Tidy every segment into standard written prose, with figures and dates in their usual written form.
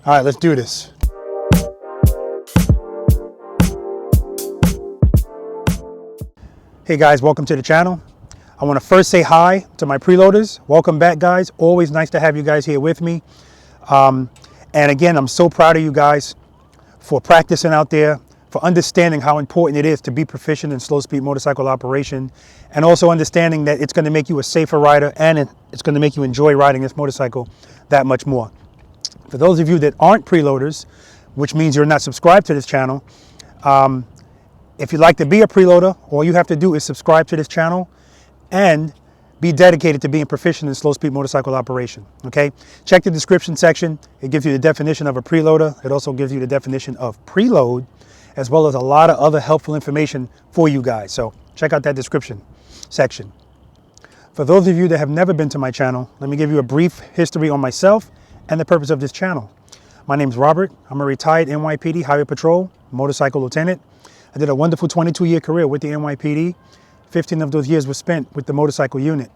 All right, let's do this. Hey guys, welcome to the channel. I want to first say hi to my preloaders. Welcome back, guys. Always nice to have you guys here with me. And again, I'm so proud of you guys for practicing out there, for understanding how important it is to be proficient in slow speed motorcycle operation, and also understanding that it's going to make you a safer rider and it's going to make you enjoy riding this motorcycle that much more. For those of you that aren't preloaders, which means you're not subscribed to this channel, if you'd like to be a preloader, all you have to do is subscribe to this channel and be dedicated to being proficient in slow speed motorcycle operation, okay? Check the description section. It gives you the definition of a preloader. It also gives you the definition of preload, as well as a lot of other helpful information for you guys. So check out that description section. For those of you that have never been to my channel, let me give you a brief history on myself and the purpose of this channel. My name's Robert. I'm a retired NYPD Highway Patrol motorcycle lieutenant. I did a wonderful 22-year career with the NYPD. 15 of those years were spent with the motorcycle unit.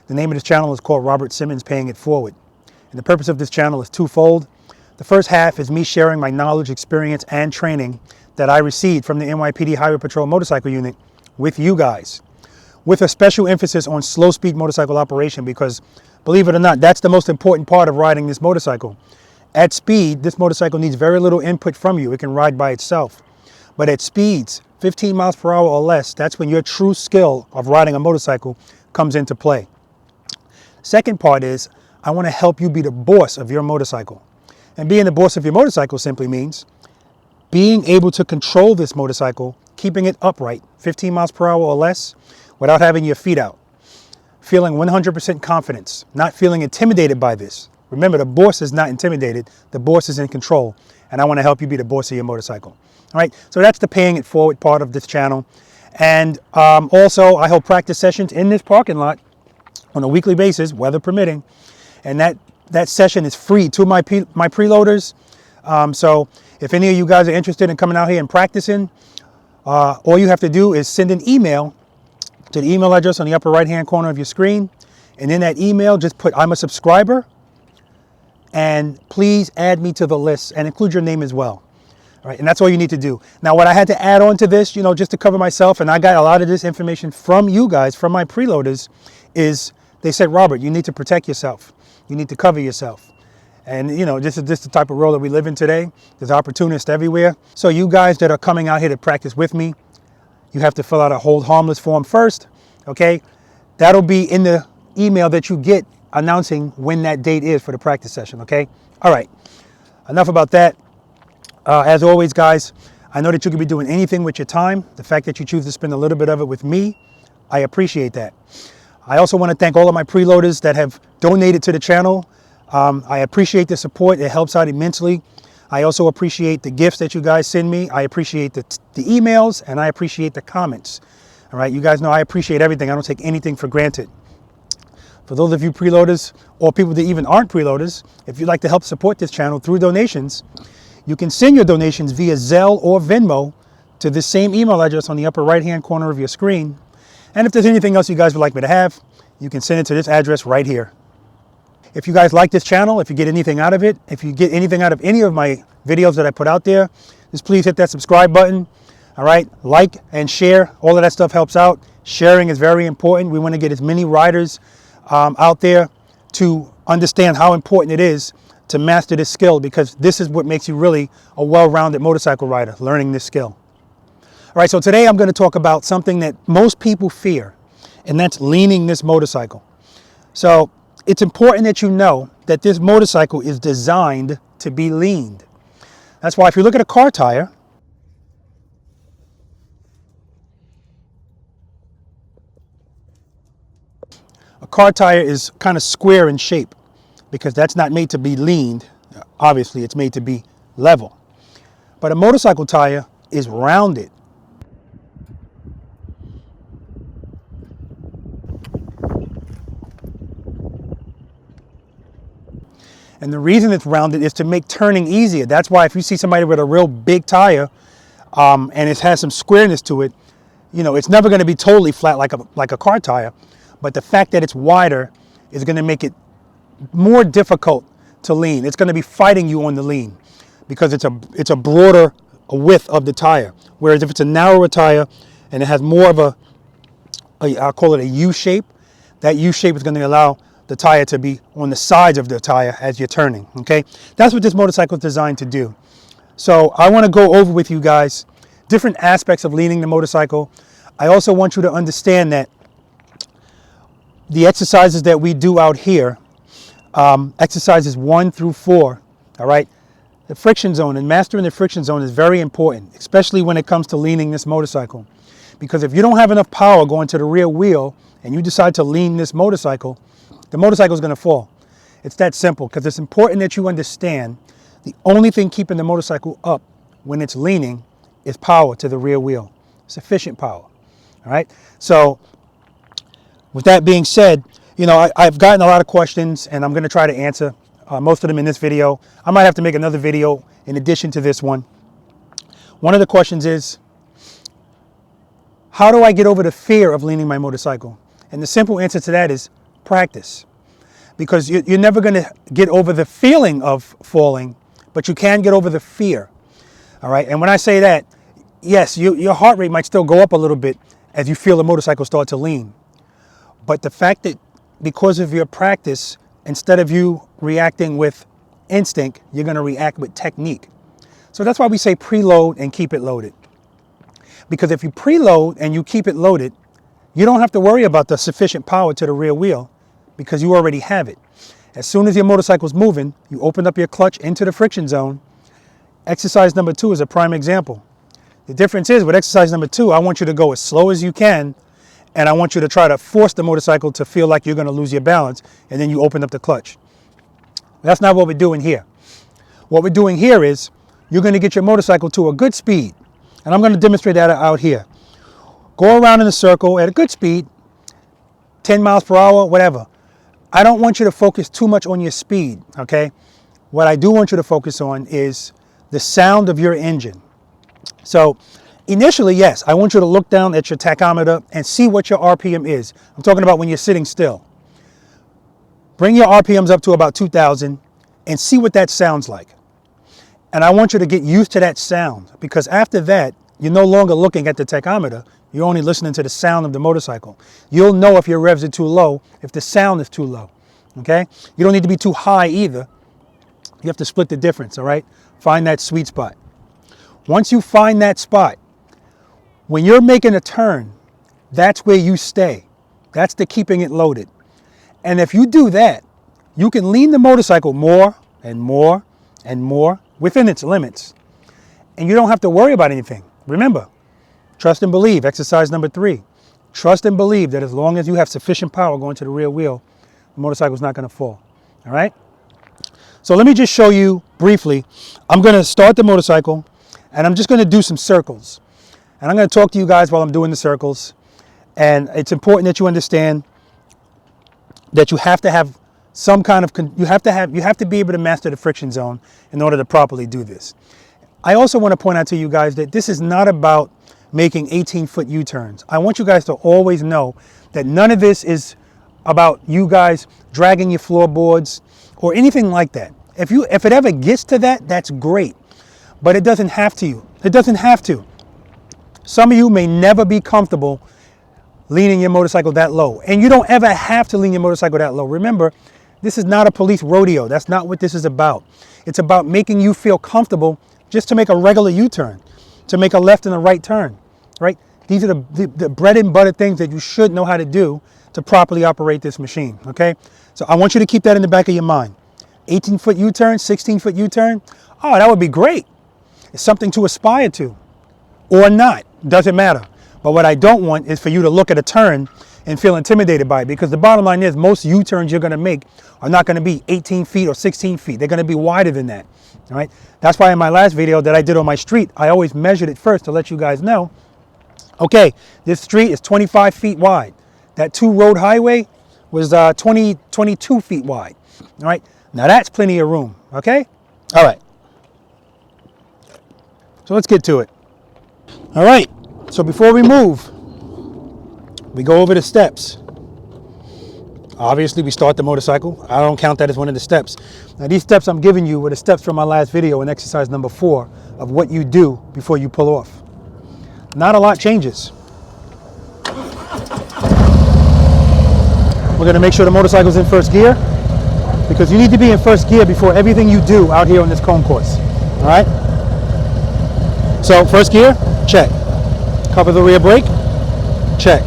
The name of this channel is called Robert Simmons Paying It Forward. And the purpose of this channel is twofold. The first half is me sharing my knowledge, experience, and training that I received from the NYPD Highway Patrol motorcycle unit with you guys, with a special emphasis on slow speed motorcycle operation, because believe it or not, that's the most important part of riding this motorcycle. At speed, this motorcycle needs very little input from you. It can ride by itself. But at speeds, 15 miles per hour or less, that's when your true skill of riding a motorcycle comes into play. Second part is, I want to help you be the boss of your motorcycle. And being the boss of your motorcycle simply means being able to control this motorcycle, keeping it upright, 15 miles per hour or less, without having your feet out. Feeling 100% confidence, not feeling intimidated by this. Remember, the boss is not intimidated, the boss is in control, and I want to help you be the boss of your motorcycle. All right, so that's the paying it forward part of this channel. And also, I hold practice sessions in this parking lot on a weekly basis, weather permitting, and that session is free to my preloaders. So if any of you guys are interested in coming out here and practicing, all you have to do is send an email to the email address on the upper right hand corner of your screen, and in that email just put I'm a subscriber, and please add me to the list and include your name as well. All right, and that's all you need to do. Now, what I had to add on to this, just to cover myself, and I got a lot of this information from you guys, from my preloaders, is they said, Robert, you need to protect yourself. You need to cover yourself. And this is the type of world that we live in today. There's opportunists everywhere. So you guys that are coming out here to practice with me, you have to fill out a hold harmless form first, okay? That'll be in the email that you get announcing when that date is for the practice session, okay? All right, enough about that. As always, guys, I know that you could be doing anything with your time. The fact that you choose to spend a little bit of it with me, I appreciate that. I also want to thank all of my preloaders that have donated to the channel. I appreciate the support. It helps out immensely. I also appreciate the gifts that you guys send me. I appreciate the emails, and I appreciate the comments. All right, you guys know I appreciate everything. I don't take anything for granted. For those of you preloaders or people that even aren't preloaders, if you'd like to help support this channel through donations, you can send your donations via Zelle or Venmo to the same email address on the upper right-hand corner of your screen. And if there's anything else you guys would like me to have, you can send it to this address right here. If you guys like this channel, if you get anything out of it, if you get anything out of any of my videos that I put out there, just please hit that subscribe button. All right, like and share. All of that stuff helps out. Sharing is very important. We want to get as many riders out there to understand how important it is to master this skill, because this is what makes you really a well-rounded motorcycle rider, learning this skill. All right, so today I'm going to talk about something that most people fear, and that's leaning this motorcycle. So it's important that you know that this motorcycle is designed to be leaned. That's why if you look at a car tire, a car tire is kind of square in shape because that's not made to be leaned. Obviously, it's made to be level. But a motorcycle tire is rounded. And the reason it's rounded is to make turning easier. That's why if you see somebody with a real big tire and it has some squareness to it, you know, it's never going to be totally flat like a car tire. But the fact that it's wider is going to make it more difficult to lean. It's going to be fighting you on the lean because it's a broader width of the tire. Whereas if it's a narrower tire and it has more of I'll call it a U shape, that U shape is going to allow the tire to be on the sides of the tire as you're turning, okay? That's what this motorcycle is designed to do. So I want to go over with you guys different aspects of leaning the motorcycle. I also want you to understand that the exercises that we do out here, exercises 1 through 4, all right? The friction zone and mastering the friction zone is very important, especially when it comes to leaning this motorcycle. Because if you don't have enough power going to the rear wheel and you decide to lean this motorcycle, the motorcycle is going to fall. It's that simple, because it's important that you understand the only thing keeping the motorcycle up when it's leaning is power to the rear wheel, sufficient power. All right. So with that being said, you know, I've gotten a lot of questions and I'm going to try to answer most of them in this video. I might have to make another video in addition to this one. One of the questions is, how do I get over the fear of leaning my motorcycle? And the simple answer to that is practice. Because you're never going to get over the feeling of falling, but you can get over the fear. All right. And when I say that, yes, your heart rate might still go up a little bit as you feel the motorcycle start to lean. But the fact that because of your practice, instead of you reacting with instinct, you're going to react with technique. So that's why we say preload and keep it loaded. Because if you preload and you keep it loaded, you don't have to worry about the sufficient power to the rear wheel because you already have it. As soon as your motorcycle's moving, you open up your clutch into the friction zone. Exercise number 2 is a prime example. The difference is with exercise number 2, I want you to go as slow as you can, and I want you to try to force the motorcycle to feel like you're going to lose your balance, and then you open up the clutch. That's not what we're doing here. What we're doing here is you're going to get your motorcycle to a good speed, and I'm going to demonstrate that out here. Go around in a circle at a good speed, 10 miles per hour, whatever. I don't want you to focus too much on your speed, okay? What I do want you to focus on is the sound of your engine. So initially, yes, I want you to look down at your tachometer and see what your RPM is. I'm talking about when you're sitting still. Bring your RPMs up to about 2,000 and see what that sounds like. And I want you to get used to that sound, because after that, you're no longer looking at the tachometer. You're only listening to the sound of the motorcycle. You'll know if your revs are too low, if the sound is too low, okay? You don't need to be too high either. You have to split the difference, all right? Find that sweet spot. Once you find that spot, when you're making a turn, that's where you stay. That's the keeping it loaded. And if you do that, you can lean the motorcycle more and more and more within its limits. And you don't have to worry about anything. Remember, trust and believe, exercise number 3. Trust and believe that as long as you have sufficient power going to the rear wheel, the motorcycle is not going to fall. All right? So let me just show you briefly. I'm going to start the motorcycle and I'm just going to do some circles. And I'm going to talk to you guys while I'm doing the circles. And it's important that you understand that you have to have some kind of, you have to be able to master the friction zone in order to properly do this. I also want to point out to you guys that this is not about making 18-foot U-turns. I want you guys to always know that none of this is about you guys dragging your floorboards or anything like that. If it ever gets to that, that's great. But it doesn't have to. It doesn't have to. Some of you may never be comfortable leaning your motorcycle that low. And you don't ever have to lean your motorcycle that low. Remember, this is not a police rodeo. That's not what this is about. It's about making you feel comfortable just to make a regular U-turn, to make a left and a right turn, right? These are the bread and butter things that you should know how to do to properly operate this machine, okay? So I want you to keep that in the back of your mind. 18-foot U-turn, 16-foot U-turn, oh, that would be great. It's something to aspire to, or not, doesn't matter. But what I don't want is for you to look at a turn and feel intimidated by it, because the bottom line is most U-turns you're going to make are not going to be 18 feet or 16 feet. They're going to be wider than that, all right? That's why in my last video that I did on my street, I always measured it first to let you guys know, okay, this street is 25 feet wide. That 2-road highway was 22 feet wide. All right, now that's plenty of room, okay? All right, so let's get to it. All right, so before we move, we go over the steps. Obviously, we start the motorcycle. I don't count that as one of the steps. Now, these steps I'm giving you were the steps from my last video in exercise number 4 of what you do before you pull off. Not a lot changes. We're gonna make sure the motorcycle's in first gear, because you need to be in first gear before everything you do out here on this cone course, all right? So first gear, check. Cover the rear brake, check.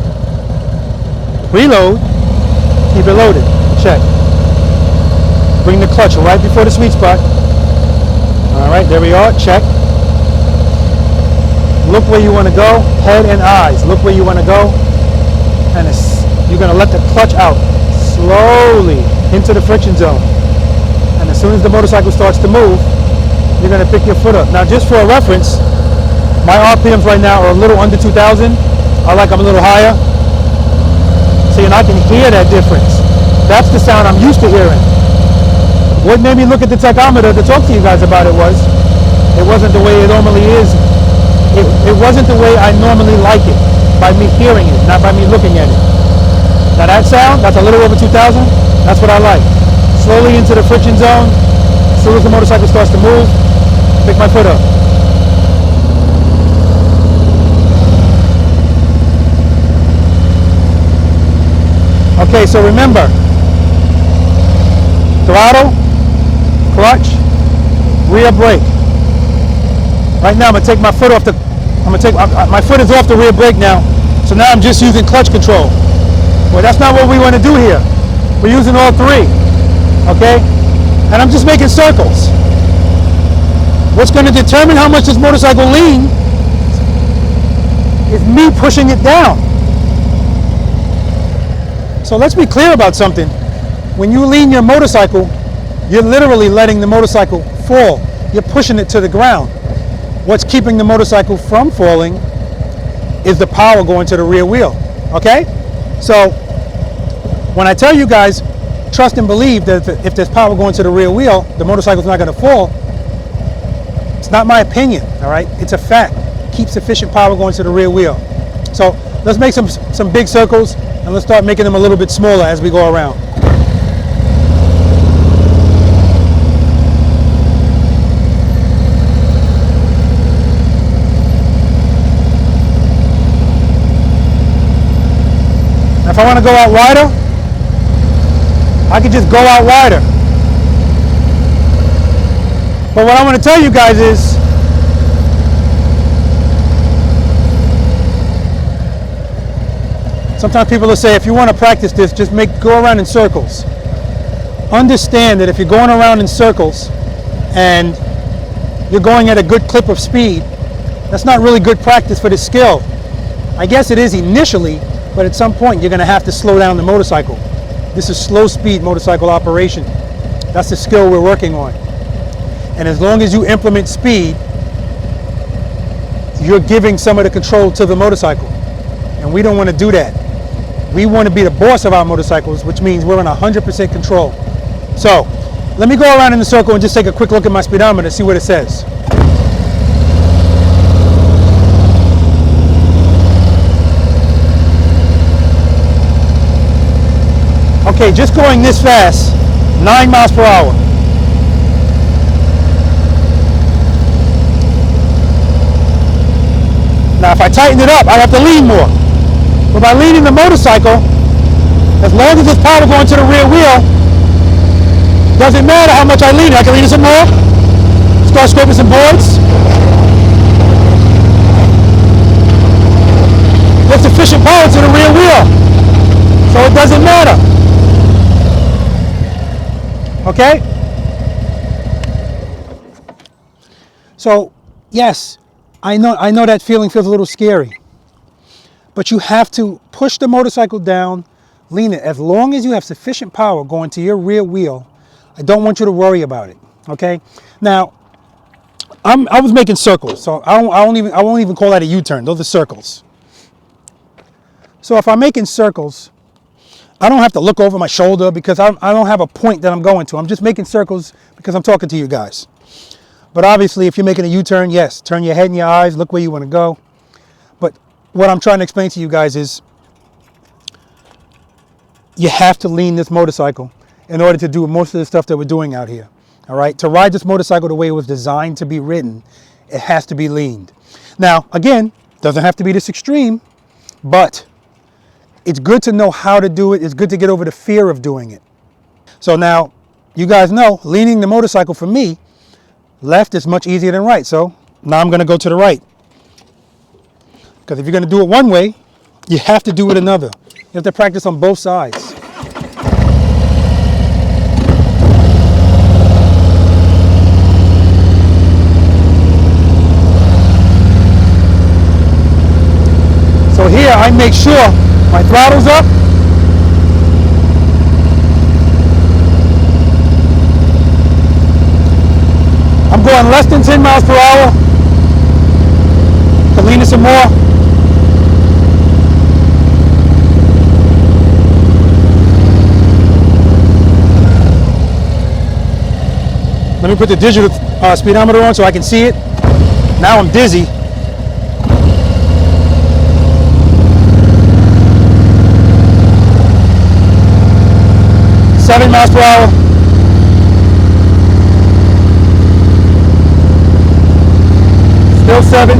Preload, keep it loaded, check. Bring the clutch right before the sweet spot. All right, there we are, check. Look where you want to go, head and eyes. Look where you want to go, and you're going to let the clutch out slowly into the friction zone. And as soon as the motorcycle starts to move, you're going to pick your foot up. Now, just for a reference, my RPMs right now are a little under 2,000. I like them a little higher. See, and I can hear that difference. That's the sound I'm used to hearing. What made me look at the tachometer to talk to you guys about it wasn't the way it normally is. It wasn't the way I normally like it, by me hearing it, not by me looking at it. Now that sound, that's a little over 2,000, that's what I like. Slowly into the friction zone. As soon as the motorcycle starts to move, pick my foot up. Okay, so remember, throttle, clutch, rear brake. Right now I'm gonna take my foot off my foot is off the rear brake now. So now I'm just using clutch control. Well, that's not what we want to do here. We're using all three, okay? And I'm just making circles. What's gonna determine how much this motorcycle leans is me pushing it down. So let's be clear about something. When you lean your motorcycle, you're literally letting the motorcycle fall. You're pushing it to the ground. What's keeping the motorcycle from falling is the power going to the rear wheel, okay? So when I tell you guys, trust and believe that if there's power going to the rear wheel, the motorcycle's not gonna fall, it's not my opinion, all right? It's a fact. Keep sufficient power going to the rear wheel. So let's make some big circles, and let's start making them a little bit smaller as we go around. Now, if I want to go out wider, I can just go out wider. But what I want to tell you guys is, sometimes people will say, if you want to practice this, just go around in circles. Understand that if you're going around in circles and you're going at a good clip of speed, that's not really good practice for this skill. I guess it is initially, but at some point you're going to have to slow down the motorcycle. This is slow speed motorcycle operation. That's the skill we're working on. And as long as you implement speed, you're giving some of the control to the motorcycle. And we don't want to do that. We want to be the boss of our motorcycles, which means we're in 100% control. So let me go around in the circle and just take a quick look at my speedometer and see what it says. Okay, just going this fast, 9 miles per hour. Now if I tighten it up, I have to lean more. But by leaning the motorcycle, as long as there's power going to the rear wheel, doesn't matter how much I lean it. I can lean it some more, start scraping some boards. There's sufficient power to the rear wheel, so it doesn't matter. Okay? So, yes, I know that feeling feels a little scary. But you have to push the motorcycle down, lean it. As long as you have sufficient power going to your rear wheel, I don't want you to worry about it, okay? Now, I was making circles, so I won't even call that a U-turn. Those are circles. So if I'm making circles, I don't have to look over my shoulder because I don't have a point that I'm going to. I'm just making circles because I'm talking to you guys. But obviously, if you're making a U-turn, yes, turn your head and your eyes, look where you want to go. But what I'm trying to explain to you guys is you have to lean this motorcycle in order to do most of the stuff that we're doing out here. All right, to ride this motorcycle the way it was designed to be ridden, it has to be leaned. Now, again, doesn't have to be this extreme, but it's good to know how to do it. It's good to get over the fear of doing it. So now, you guys know, leaning the motorcycle for me, left is much easier than right. So now I'm going to go to the right. Because if you're going to do it one way, you have to do it another. You have to practice on both sides. So here I make sure my throttle's up. I'm going less than 10 miles per hour. To lean it some more. Let me put the digital speedometer on so I can see it. Now I'm dizzy. Seven miles per hour. Still 7.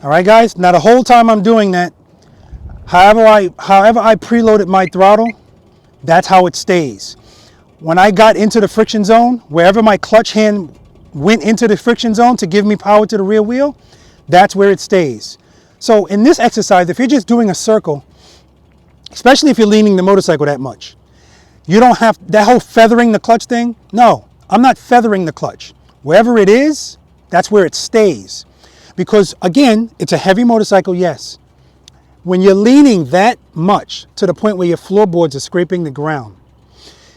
All right, guys. Now the whole time I'm doing that, however I preloaded my throttle, that's how it stays. When I got into the friction zone, wherever my clutch hand went into the friction zone to give me power to the rear wheel, that's where it stays. So in this exercise, if you're just doing a circle, especially if you're leaning the motorcycle that much, you don't have that whole feathering the clutch thing. No, I'm not feathering the clutch. Wherever it is, that's where it stays. Because again, it's a heavy motorcycle, yes. When you're leaning that much to the point where your floorboards are scraping the ground,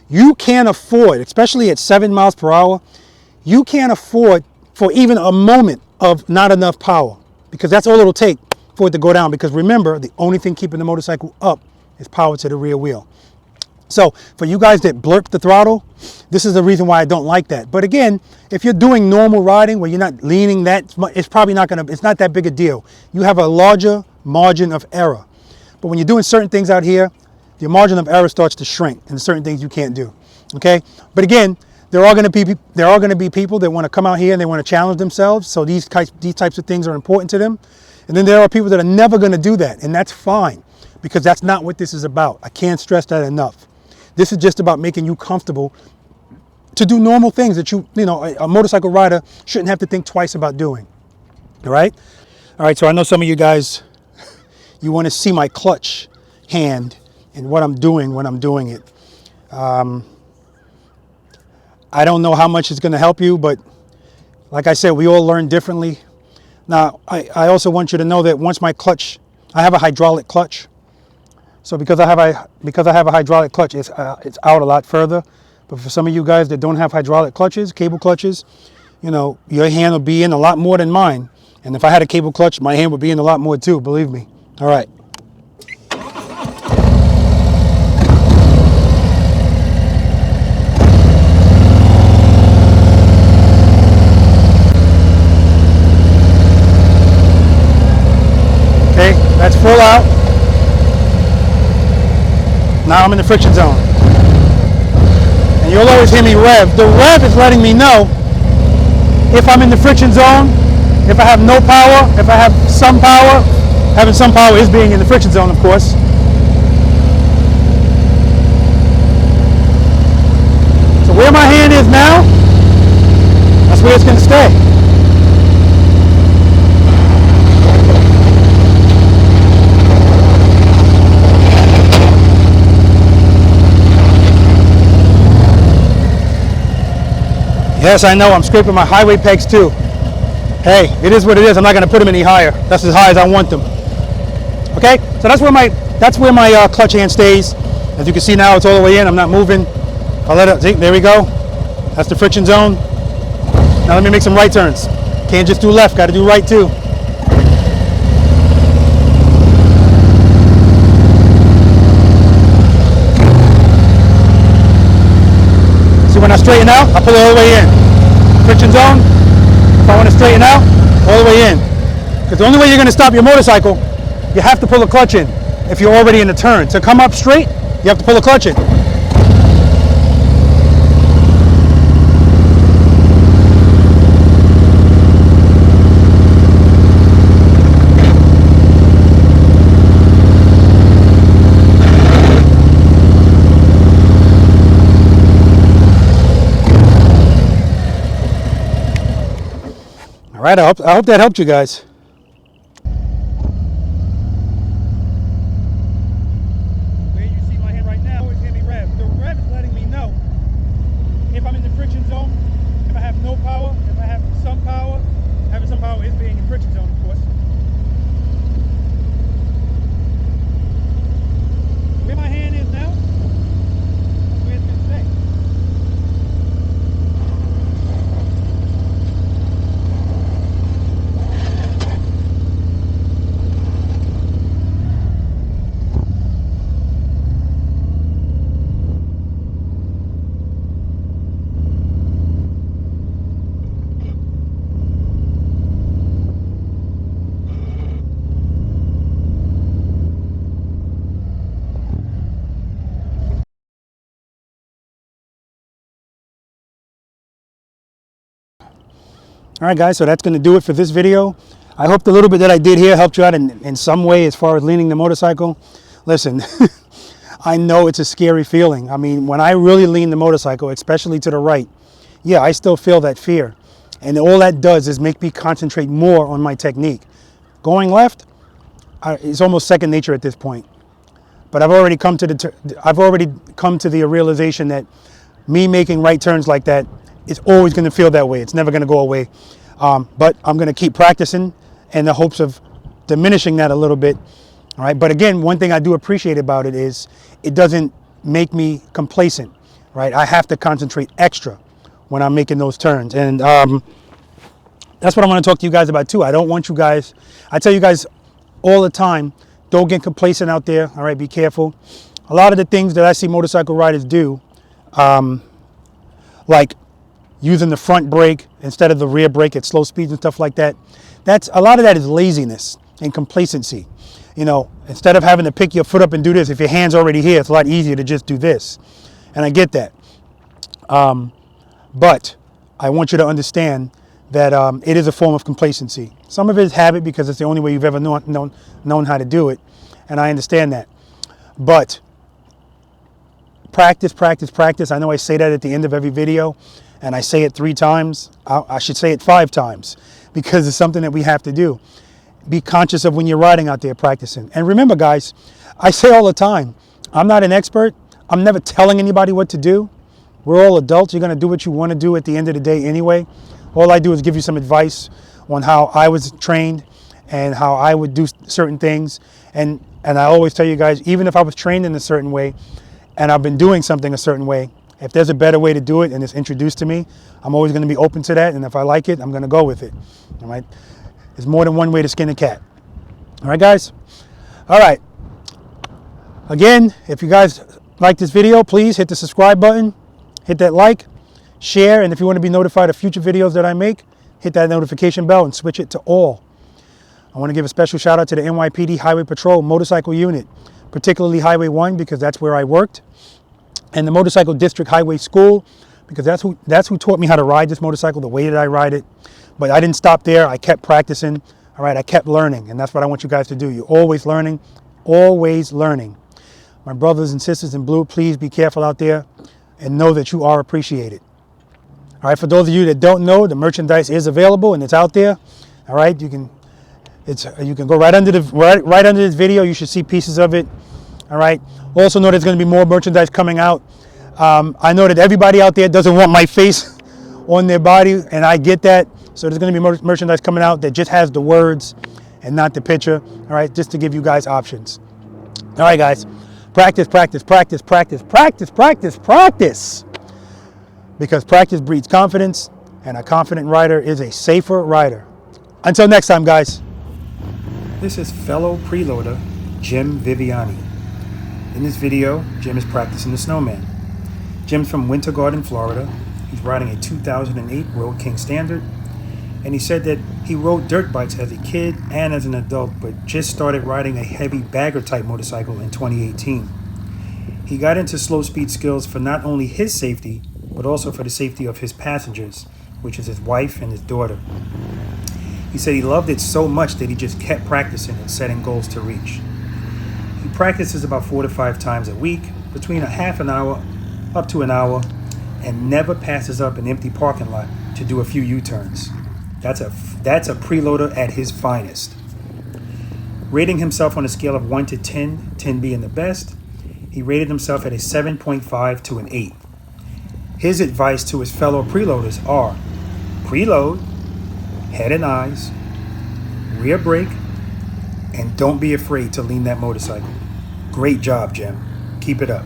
you can't afford, especially at 7 miles per hour, you can't afford for even a moment of not enough power, because that's all it'll take for it to go down. Because remember, the only thing keeping the motorcycle up is power to the rear wheel. So for you guys that blurp the throttle, this is the reason why I don't like that. But again, if you're doing normal riding where you're not leaning that much, it's probably not gonna, it's not that big a deal. You have a larger margin of error. But when you're doing certain things out here, your margin of error starts to shrink, and there's certain things you can't do. Okay? But again, there are going to be people that want to come out here and they want to challenge themselves. So these types of things are important to them. And then there are people that are never going to do that, and that's fine, because that's not what this is about. I can't stress that enough. This is just about making you comfortable to do normal things that you know, a motorcycle rider shouldn't have to think twice about doing. All right? All right, so I know some of you guys, you want to see my clutch hand and what I'm doing when I'm doing it. I don't know how much it's going to help you, but like I said, we all learn differently. Now, I also want you to know that once my clutch, I have a hydraulic clutch. So because I have a hydraulic clutch, it's out a lot further. But for some of you guys that don't have hydraulic clutches, cable clutches, you know, your hand will be in a lot more than mine. And if I had a cable clutch, my hand would be in a lot more too, believe me. All right. Okay, that's full out. Now I'm in the friction zone. And you'll always hear me rev. The rev is letting me know if I'm in the friction zone, if I have no power, if I have some power. Having some power is being in the friction zone, of course. So where my hand is now, that's where it's going to stay. Yes, I know, I'm scraping my highway pegs too. Hey, it is what it is. I'm not going to put them any higher. That's as high as I want them. Okay, so that's where my clutch hand stays. As you can see now, it's all the way in. I'm not moving. I'll let it, see, there we go. That's the friction zone. Now let me make some right turns. Can't just do left, got to do right too. See, when I straighten out, I pull it all the way in. Friction zone, if I want to straighten out, all the way in. Because the only way you're going to stop your motorcycle, you have to pull the clutch in if you're already in the turn. To come up straight, you have to pull the clutch in. All right, I hope that helped you guys. Where you see my hand right now is going to be rev. The rev is letting me know if I'm in the friction zone, if I have no power, if I have some power. Having some power is being in friction zone, of course. Where my hand is now, that's where it's going to stay. All right, guys, so that's going to do it for this video. I hope the little bit that I did here helped you out in some way as far as leaning the motorcycle. Listen, I know it's a scary feeling. I mean, when I really lean the motorcycle, especially to the right, yeah, I still feel that fear. And all that does is make me concentrate more on my technique. Going left, it's almost second nature at this point. But I've already come to the realization that me making right turns like that, it's always going to feel that way. It's never going to go away. But I'm going to keep practicing in the hopes of diminishing that a little bit. All right. But again, one thing I do appreciate about it is it doesn't make me complacent. Right. I have to concentrate extra when I'm making those turns. And that's what I want to talk to you guys about too. I don't want you guys, I tell you guys all the time, don't get complacent out there. All right. Be careful. A lot of the things that I see motorcycle riders do, like using the front brake instead of the rear brake at slow speeds and stuff like that. A lot of that is laziness and complacency. You know, instead of having to pick your foot up and do this, if your hand's already here, it's a lot easier to just do this. And I get that. But I want you to understand that it is a form of complacency. Some of it is habit because it's the only way you've ever known how to do it. And I understand that. But practice, practice, practice. I know I say that at the end of every video. And I say it 3 times, I should say it 5 times, because it's something that we have to do. Be conscious of when you're riding out there practicing. And remember, guys, I say all the time, I'm not an expert. I'm never telling anybody what to do. We're all adults. You're going to do what you want to do at the end of the day anyway. All I do is give you some advice on how I was trained and how I would do certain things. And I always tell you guys, even if I was trained in a certain way and I've been doing something a certain way, if there's a better way to do it and it's introduced to me, I'm always going to be open to that. And if I like it, I'm going to go with it. All right. There's more than one way to skin a cat. All right, guys. All right. Again, if you guys like this video, please hit the subscribe button, hit that like, share. And if you want to be notified of future videos that I make, hit that notification bell and switch it to all. I want to give a special shout out to the NYPD Highway Patrol Motorcycle Unit, particularly Highway 1, because that's where I worked. And the Motorcycle District Highway School, because that's who taught me how to ride this motorcycle, the way that I ride it. But I didn't stop there. I kept practicing. All right, I kept learning, and that's what I want you guys to do. You're always learning, always learning. My brothers and sisters in blue, please be careful out there and know that you are appreciated. All right, for those of you that don't know, the merchandise is available and it's out there. All right, you can go right under this video. You should see pieces of it. All right. Also know there's going to be more merchandise coming out. I know that everybody out there doesn't want my face on their body, and I get that. So there's going to be merchandise coming out that just has the words and not the picture. All right, just to give you guys options. All right, guys, practice, practice, practice, practice, practice, practice, practice. Because practice breeds confidence, and a confident rider is a safer rider. Until next time, guys. This is fellow preloader Jim Viviani. In this video, Jim is practicing the snowman. Jim's from Winter Garden, Florida. He's riding a 2008 Road King Standard. And he said that he rode dirt bikes as a kid and as an adult, but just started riding a heavy bagger type motorcycle in 2018. He got into slow speed skills for not only his safety, but also for the safety of his passengers, which is his wife and his daughter. He said he loved it so much that he just kept practicing and setting goals to reach. He practices about 4 to 5 times a week, between a half an hour up to an hour, and never passes up an empty parking lot to do a few U-turns. That's a preloader at his finest. Rating himself on a scale of 1 to 10, 10 being the best, he rated himself at a 7.5 to an 8. His advice to his fellow preloaders are: preload, head and eyes, rear brake, and don't be afraid to lean that motorcycle. Great job, Jim. Keep it up.